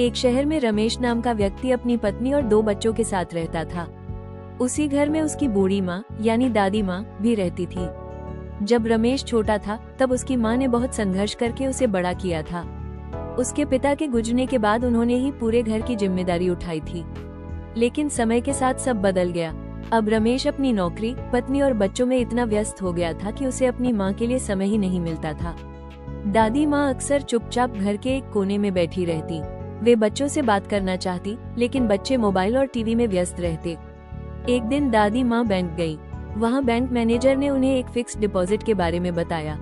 एक शहर में रमेश नाम का व्यक्ति अपनी पत्नी और 2 बच्चों के साथ रहता था। उसी घर में उसकी बूढ़ी माँ यानी दादी माँ भी रहती थी। जब रमेश छोटा था तब उसकी माँ ने बहुत संघर्ष करके उसे बड़ा किया था। उसके पिता के गुजरने के बाद उन्होंने ही पूरे घर की जिम्मेदारी उठाई थी। लेकिन समय के साथ सब बदल गया। अब रमेश अपनी नौकरी, पत्नी और बच्चों में इतना व्यस्त हो गया था कि उसे अपनी माँ के लिए समय ही नहीं मिलता था। दादी माँ अक्सर चुपचाप घर के एक कोने में बैठी रहती। वे बच्चों से बात करना चाहती, लेकिन बच्चे मोबाइल और टीवी में व्यस्त रहते। एक दिन दादी माँ बैंक गई। वहाँ बैंक मैनेजर ने उन्हें एक फिक्स डिपॉजिट के बारे में बताया।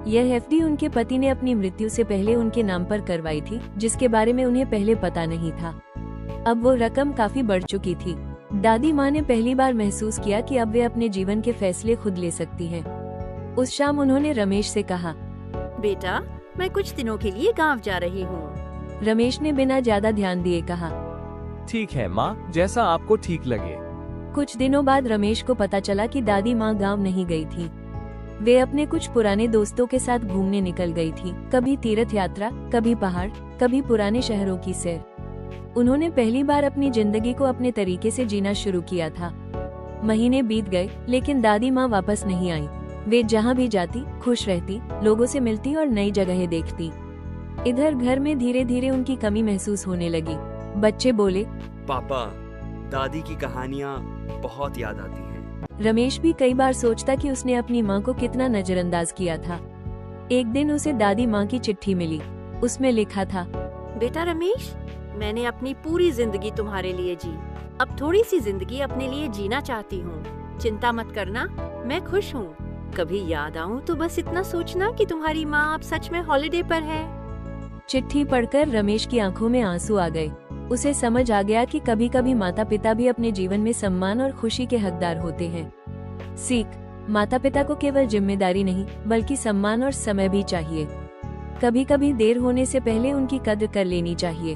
यह एफडी उनके पति ने अपनी मृत्यु से पहले उनके नाम पर करवाई थी, जिसके बारे में उन्हें पहले पता नहीं था। अब वो रकम काफी बढ़ चुकी थी। दादी माँ ने पहली बार महसूस किया कि अब वे अपने जीवन के फैसले खुद ले सकती हैं। उस शाम उन्होंने रमेश से कहा, बेटा, मैं कुछ दिनों के लिए गांव जा रही हूँ। रमेश ने बिना ज्यादा ध्यान दिए कहा, ठीक है माँ, जैसा आपको ठीक लगे। कुछ दिनों बाद रमेश को पता चला कि दादी माँ गांव नहीं गई थी। वे अपने कुछ पुराने दोस्तों के साथ घूमने निकल गई थी। कभी तीर्थ यात्रा, कभी पहाड़, कभी पुराने शहरों की सैर। उन्होंने पहली बार अपनी जिंदगी को अपने तरीके से जीना शुरू किया था। महीने बीत गए, लेकिन दादी माँ वापस नहीं आई। वे जहाँ भी जाती खुश रहती, लोगों से मिलती और नई जगहें देखती। इधर घर में धीरे धीरे उनकी कमी महसूस होने लगी। बच्चे बोले, पापा, दादी की कहानियाँ बहुत याद आती हैं। रमेश भी कई बार सोचता कि उसने अपनी माँ को कितना नजरअंदाज किया था। एक दिन उसे दादी माँ की चिट्ठी मिली। उसमें लिखा था, बेटा रमेश, मैंने अपनी पूरी जिंदगी तुम्हारे लिए जी। अब थोड़ी सी जिंदगी अपने लिए जीना चाहती हूँ। चिंता मत करना, मैं खुश हूँ। कभी याद आऊँ तो बस इतना सोचना कि तुम्हारी माँ अब सच में हॉलिडे पर है। चिट्ठी पढ़कर रमेश की आंखों में आंसू आ गए। उसे समझ आ गया कि कभी कभी माता पिता भी अपने जीवन में सम्मान और खुशी के हकदार होते हैं। सीख, माता पिता को केवल जिम्मेदारी नहीं बल्कि सम्मान और समय भी चाहिए। कभी कभी देर होने से पहले उनकी कद्र कर लेनी चाहिए।